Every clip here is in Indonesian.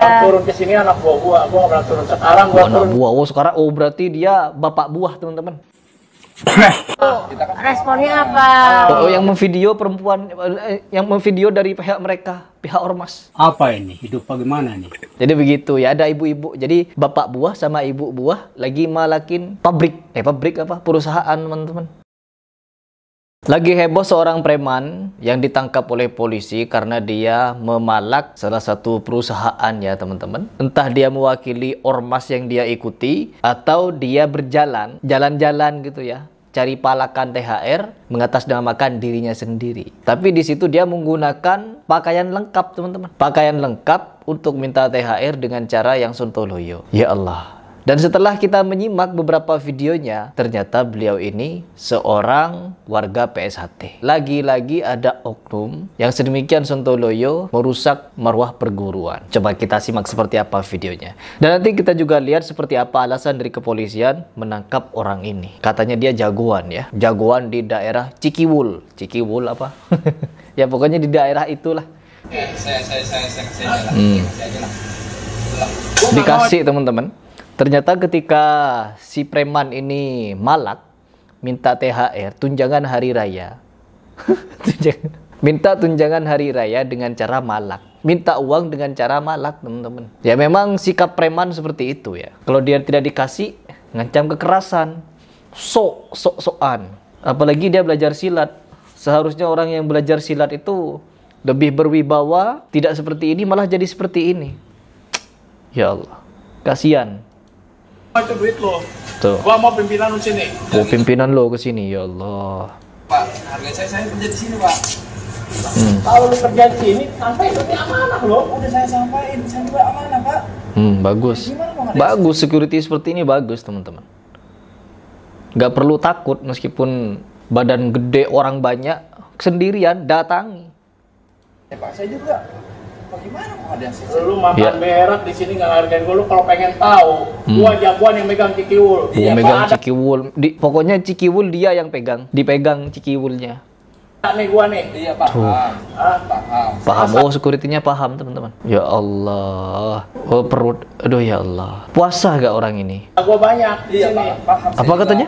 Turun ke sini anak buah gua nggak pernah turun sekarang. Gua anak buah. Oh sekarang, oh berarti dia bapak buah teman-teman. Responnya apa? Oh yang memvideo perempuan, yang memvideo dari pihak mereka, pihak ormas. Apa ini? Hidup bagaimana nih? Jadi begitu ya, ada ibu-ibu. Jadi bapak buah sama ibu buah lagi malakin pabrik. Pabrik apa? Perusahaan teman-teman. Lagi heboh seorang preman yang ditangkap oleh polisi karena dia memalak salah satu perusahaan ya teman-teman. Entah dia mewakili ormas yang dia ikuti atau dia jalan-jalan gitu ya, cari palakan THR mengatasnamakan dirinya sendiri. Tapi di situ dia menggunakan pakaian lengkap teman-teman. Pakaian lengkap untuk minta THR dengan cara yang sontoloyo. Ya Allah. Dan setelah kita menyimak beberapa videonya, ternyata beliau ini seorang warga PSHT. Lagi-lagi ada oknum yang sedemikian sontoloyo merusak marwah perguruan. Coba kita simak seperti apa videonya. Dan nanti kita juga lihat seperti apa alasan dari kepolisian menangkap orang ini. Katanya dia jagoan ya. Jagoan di daerah Cikiwul. Cikiwul apa? Ya pokoknya di daerah itulah. Dikasih teman-teman. Ternyata ketika si preman ini malak, minta THR, tunjangan hari raya. Minta tunjangan hari raya dengan cara malak. Minta uang dengan cara malak, teman-teman. Ya memang sikap preman seperti itu ya. Kalau dia tidak dikasih, ngancam kekerasan. Sok-sokan. Apalagi dia belajar silat. Seharusnya orang yang belajar silat itu lebih berwibawa, tidak seperti ini, malah jadi seperti ini. Ya Allah, kasihan. Itu duit lo. Tuh. Gua mau pimpinan lu sini. Oh, pimpinan lo ke sini, ya Allah. Pak, harga saya kerja di sini, Pak. Kalau lu kerja di sini, sampai berarti amanah lo. Udah saya sampaikan, saya juga amanah, Pak. Bagus. Bagus, security seperti ini bagus, teman-teman. Nggak perlu takut meskipun badan gede, orang banyak, sendirian datangi. Ya, Pak, saya juga. Bagaimana mau ada sih? Lu makan berak di sini nggak hargain gua. Lu kalau pengen tahu, gua jagoan yang megang Cikiwul. Dia megang Cikiwul. Pokoknya Cikiwul dia yang pegang, dipegang Cikiwulnya. Nih gua nih. Iya, paham. Paham. Paham. Oh, security-nya paham, teman-teman. Ya Allah. Oh, perut. Aduh ya Allah. Puasa gak orang ini? Gua banyak di sini. Paham. Apa katanya?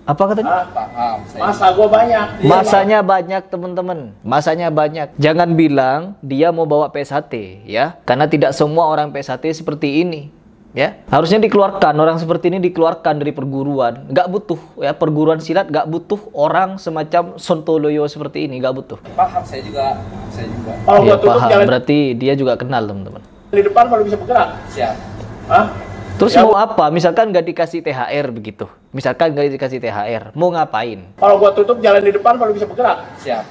Apa katanya? Paham. Masa gua banyak. Masanya banyak, teman-teman. Masanya banyak. Jangan bilang dia mau bawa PSHT ya. Karena tidak semua orang PSHT seperti ini. Ya, harusnya dikeluarkan, orang seperti ini dikeluarkan dari perguruan. Nggak butuh ya, perguruan silat nggak butuh orang semacam sontoloyo seperti ini, nggak butuh. Paham, saya juga. Kalau Ya, gua tutup paham. jalan Berarti dia juga kenal, teman-teman. di depan kalau bisa bergerak. Siap. Hah? Terus Ya, mau apa? Misalkan nggak dikasih THR begitu. Misalkan nggak dikasih THR, mau ngapain? kalau gua tutup jalan di depan kalau bisa bergerak. Siap.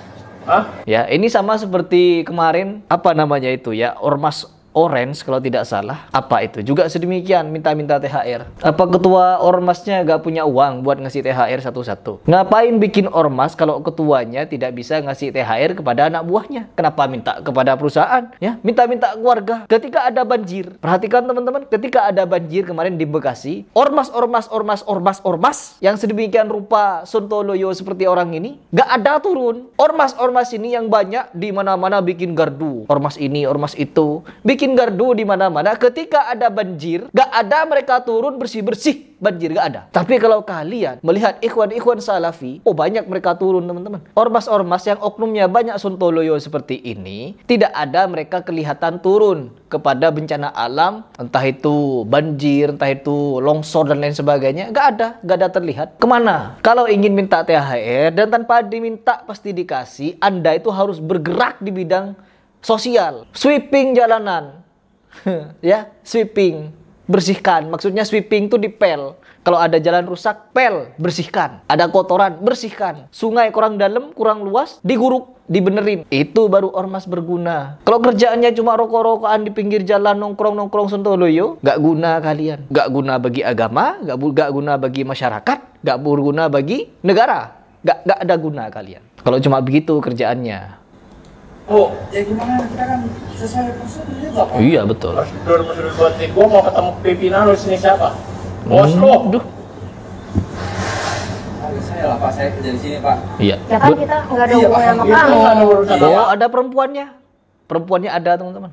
Hah? Ya, ini sama seperti kemarin, apa namanya itu ya, Ormas Orange kalau tidak salah. Apa itu? Juga sedemikian, minta-minta THR. Apa ketua ormasnya gak punya uang buat ngasih THR satu-satu? Ngapain bikin ormas kalau ketuanya tidak bisa ngasih THR kepada anak buahnya? Kenapa minta kepada perusahaan? Ya, minta-minta keluarga. Ketika ada banjir, perhatikan teman-teman, ketika ada banjir kemarin di Bekasi, ormas yang sedemikian rupa sontoloyo seperti orang ini, gak ada turun. Ormas ini yang banyak di mana-mana bikin gardu. Ormas ini, ormas itu, bikin gardu di mana-mana. Ketika ada banjir, gak ada mereka turun bersih-bersih banjir, gak ada. Tapi kalau kalian melihat ikhwan-ikhwan salafi, oh banyak mereka turun, teman-teman. Ormas-ormas yang oknumnya banyak sontoloyo seperti ini, tidak ada mereka kelihatan turun kepada bencana alam, entah itu banjir, entah itu longsor dan lain sebagainya. Gak ada terlihat. Kemana? Kalau ingin minta THR dan tanpa diminta pasti dikasih, Anda itu harus bergerak di bidang sosial, sweeping jalanan, ya, sweeping, bersihkan. Maksudnya sweeping itu dipel. Kalau ada jalan rusak, pel, bersihkan. Ada kotoran, bersihkan. Sungai kurang dalam, kurang luas, diguruk, dibenerin. Itu baru ormas berguna. Kalau kerjaannya cuma rokok-rokokan di pinggir jalan, nongkrong-nongkrong sontoloyo, gak guna kalian. Gak guna bagi agama, gak guna bagi masyarakat, gak berguna bagi negara. Gak ada guna kalian. Kalau cuma begitu kerjaannya. Oh, Ya gimana, kita kan sesuai prosedur juga, Pak. Iya betul. prosedur buat nih. Gua mau ketemu pimpinan lu sini siapa? Bos lu. Duh. Harga saya lah, Pak. Saya kerja di sini, Pak. Iya. Ya kan kita nggak ada Iya, hubungan Pak. sama Itu kamu. nggak ada urusan Oh, apa. ada perempuannya. Perempuannya ada, teman-teman.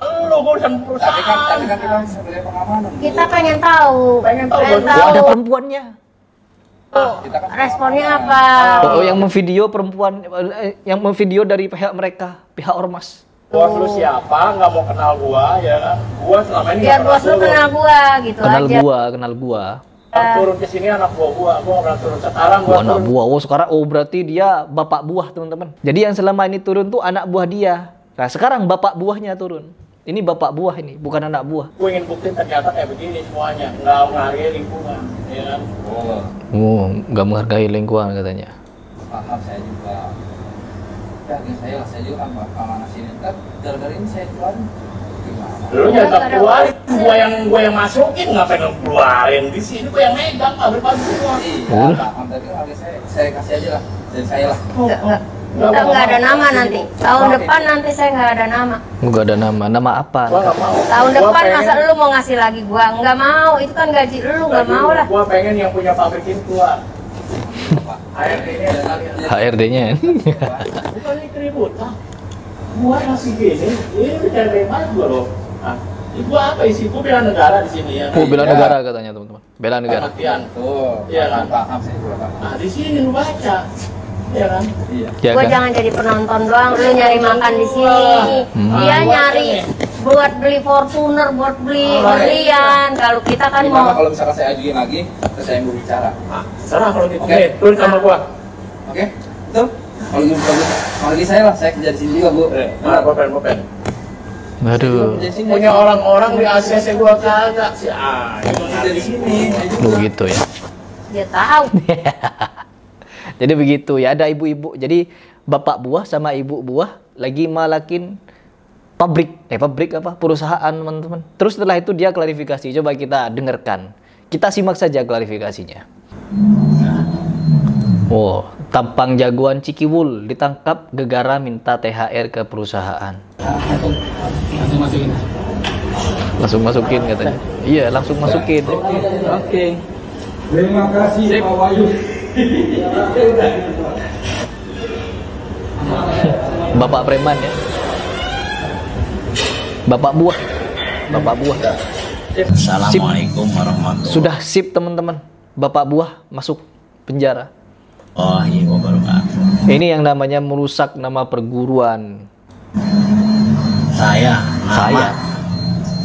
Lu urusan perusahaan. Tapi kan kita sebagai pengamanan. Kita pengen tahu. Pengen tahu. Oh, ada perempuannya. Kita kan Responnya apa? Oh, yang memvideo perempuan, yang memvideo dari pihak mereka, pihak ormas. Bos lu siapa? Nggak mau kenal gua ya kan? Gua selama ini Biar nggak bos lu turun. kenal gua gitu aja. Kenal gua. Turun ke sini anak gua nggak pernah turun. Sekarang gua Oh, anak turun. buah. Oh, sekarang berarti dia bapak buah, teman-teman. Jadi yang selama ini turun tuh anak buah dia. Nah, sekarang bapak buahnya turun. Ini bapak buah ini, bukan anak buah. Gua ingin buktiin ternyata kayak begini semuanya. Nggak menghargai lingkungan, ya kan? Oh, nggak menghargai lingkungan katanya. paham saya juga. Ya, saya juga kan pengamanan sini. Kan gara-gara ini saya keluarin. Gimana? Lu jangan keluarin, gua yang masukin, ngapain lu keluarin di sini? Gua yang megang pabrik semua. Iya, paham. Tapi harga saya kasih aja lah. Dari saya lah. Enggak. Kita nggak ada nama nanti. Tahun depan nanti saya nggak ada nama. Nggak ada nama. Nama apa? Gua nggak mau. Tahun Gua depan pengen- masa lu mau ngasih lagi gua? Nggak mau. Itu kan gaji lu, nggak mau lah. Gua pengen yang punya pabrik ini keluar. HRD ini ada kalian. HRD-nya. Bukan ini ribut. Gua ngasih gini, ini udah bebas gua loh. Ah, gua apa isi? Gua bela negara di sini ya. Oh, bela negara katanya, teman-teman. Bela negara. Pengertian. Tuh. Iya kan? Paham saya juga paham. Nah, di sini lu baca. Iya kan? Iya. Ya Gua kan? jangan jadi penonton doang. Lu nyari makan di sini. Dia nyari buat beli Fortuner, buat beli berlian. Kalau kita kan Gimana mau kalau misalkan saya ajuin lagi, terus saya mau bicara? Ah, serah kalau gitu. Oke. Oke, turun sama gua. Oke? Betul? Kalau mau kalau lagi saya lah, saya kerja di sini juga, Bu. Nah, bopen. Aduh. Kerja di sini. Punya orang-orang di ACC gua kagak sih. Ah, itu Kerja di sini. saya juga. Oh, gitu ya. dia tahu. Jadi begitu ya, ada ibu-ibu. Jadi bapak buah sama ibu buah lagi malakin pabrik apa? Perusahaan, teman-teman. Terus setelah itu dia klarifikasi. Coba kita dengarkan. Kita simak saja klarifikasinya. Oh, tampang jagoan Cikiwul ditangkap gegara minta THR ke perusahaan. Langsung masukin. Langsung masukin katanya. Iya, langsung masukin. Oke. Terima kasih Pak Wahyu. Bapak preman ya. Bapak buah. Assalamualaikum warahmatullahi Sudah sip, teman-teman. Bapak buah masuk penjara. wabarakatuh. Ini yang namanya merusak nama perguruan. Saya Saya.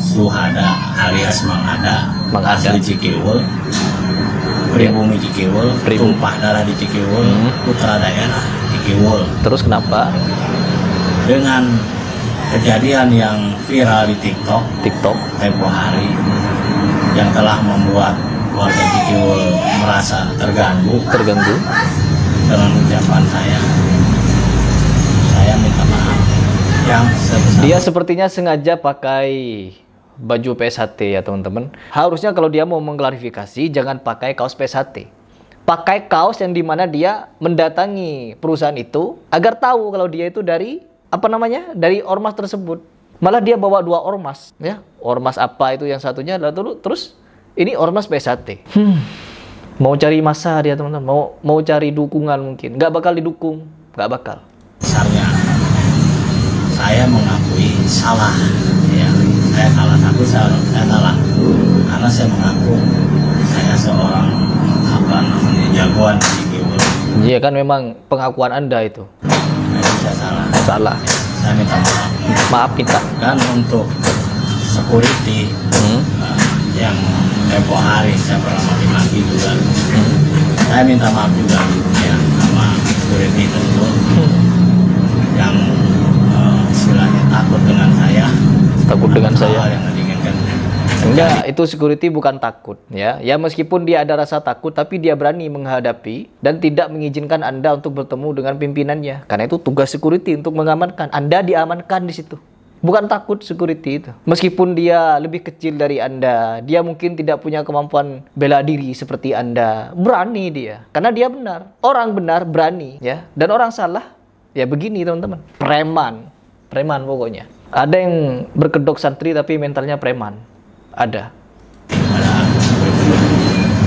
Suhada alias Mang Ada, Mang Ada. asli Cikiwul, pribumi Cikiwul, tumpah darah di Cikiwul, putra daerah Cikiwul. Terus kenapa? Dengan kejadian yang viral di TikTok tempo hari yang telah membuat warga Cikiwul merasa terganggu dengan ucapan saya minta maaf yang sebesar Dia sepertinya sengaja pakai baju PSHT ya, teman-teman. Harusnya kalau dia mau mengklarifikasi, jangan pakai kaos PSHT. Pakai kaos yang dimana dia mendatangi perusahaan itu agar tahu kalau dia itu dari dari ormas tersebut. Malah dia bawa dua ormas, ya. Ormas apa itu yang satunya adalah terus ini ormas PSHT. Mau cari masa dia, teman-teman. Mau cari dukungan mungkin. Nggak bakal didukung, nggak bakal. besarnya saya mengakui salah ya, saya salah karena saya mengaku saya seorang jagoan di Cikiwul. Iya kan, memang pengakuan Anda itu Saya salah. Saya minta maaf. Maaf minta. Dan untuk security yang tempo hari saya pernah maki-maki juga, saya minta maaf juga ya sama security tersebut yang istilahnya takut dengan saya. Takut dengan saya. Hal yang diinginkan. Enggak, itu security bukan takut ya. Ya meskipun dia ada rasa takut, tapi dia berani menghadapi dan tidak mengizinkan Anda untuk bertemu dengan pimpinannya. Karena itu tugas security untuk mengamankan. Anda diamankan di situ. Bukan takut security itu. Meskipun dia lebih kecil dari Anda, dia mungkin tidak punya kemampuan bela diri seperti Anda. Berani dia. Karena dia benar. Orang benar berani ya. Dan orang salah ya begini, teman-teman. Preman pokoknya. Ada yang berkedok santri tapi mentalnya preman. Ada.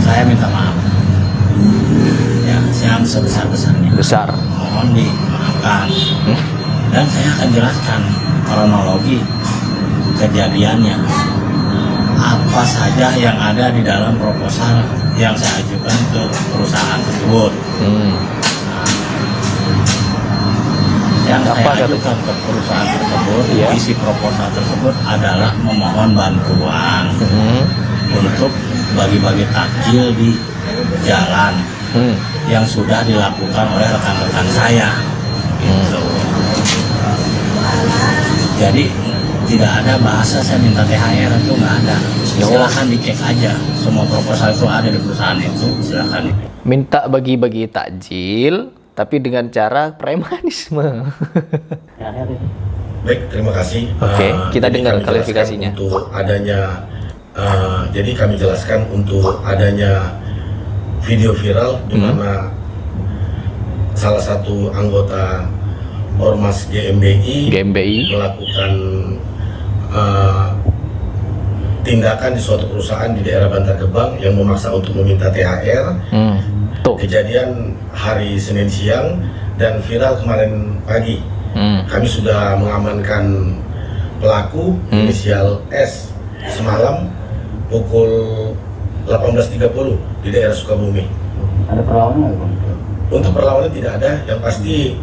Saya minta maaf ya, yang sebesar-besarnya. Besar. Mohon dimaafkan. Dan saya akan jelaskan kronologi kejadiannya, apa saja yang ada di dalam proposal yang saya ajukan ke perusahaan tersebut. Yang saya ajukan ke perusahaan tersebut, isi proposal tersebut adalah memohon bantuan untuk bagi-bagi takjil di jalan yang sudah dilakukan oleh rekan-rekan saya. Gitu. Jadi tidak ada bahasa saya minta THR, itu nggak ada. Silahkan dicek aja, semua proposal itu ada di perusahaan itu, silahkan. Minta bagi-bagi takjil, tapi dengan cara premanisme. Baik, terima kasih. Oke, kita jadi dengar kami klarifikasinya. jelaskan Untuk adanya, jadi kami jelaskan untuk adanya video viral di mana salah satu anggota Ormas GMBI melakukan tindakan di suatu perusahaan di daerah Bantar Gebang yang memaksa untuk meminta THR. Kejadian hari Senin siang dan viral kemarin pagi. Kami sudah mengamankan pelaku inisial S semalam pukul 18.30 di daerah Sukabumi. Ada perlawanan nggak, Bang? Untuk perlawanan tidak ada, yang pasti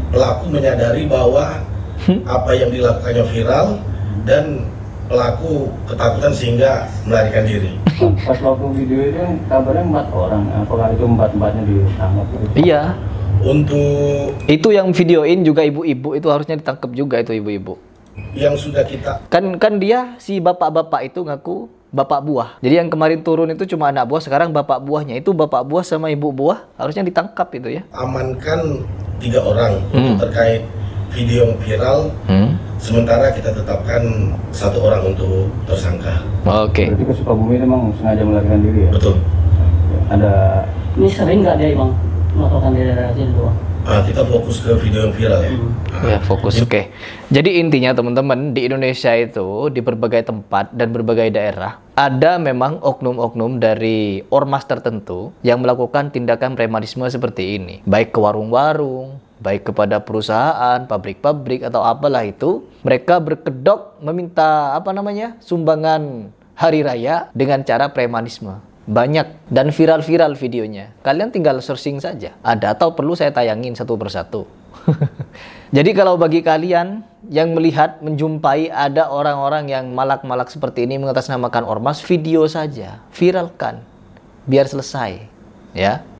pelaku menyadari bahwa apa yang dilakukannya viral dan pelaku ketakutan sehingga melarikan diri. Pas waktu video itu kabarnya 4 orang, apakah itu 4-4-nya ditangkap? Iya. Untuk itu yang videoin juga ibu-ibu, itu harusnya ditangkap juga itu ibu-ibu. Yang sudah kita kan dia si bapak-bapak itu ngaku bapak buah. Jadi yang kemarin turun itu cuma anak buah, sekarang bapak buahnya. Itu bapak buah sama ibu buah harusnya ditangkap itu ya. amankan 3 orang untuk terkait video yang viral. Sementara kita tetapkan 1 orang untuk tersangka. Oke. Berarti ke Sukabumi memang sengaja melarikan diri ya? Betul. Ada. Ini sering nggak dia bang melakukan di daerah sini doang? Kita fokus ke video yang viral ya. Ya fokus. Oke. Jadi intinya teman-teman, di Indonesia itu di berbagai tempat dan berbagai daerah ada memang oknum-oknum dari ormas tertentu yang melakukan tindakan premanisme seperti ini, baik ke warung-warung, baik kepada perusahaan, pabrik-pabrik atau apalah itu. Mereka berkedok meminta sumbangan hari raya dengan cara premanisme. Banyak dan viral-viral videonya. Kalian tinggal searching saja. Ada atau perlu saya tayangin satu persatu. Jadi kalau bagi kalian yang melihat, menjumpai ada orang-orang yang malak-malak seperti ini mengatasnamakan ormas, video saja, viralkan biar selesai, ya.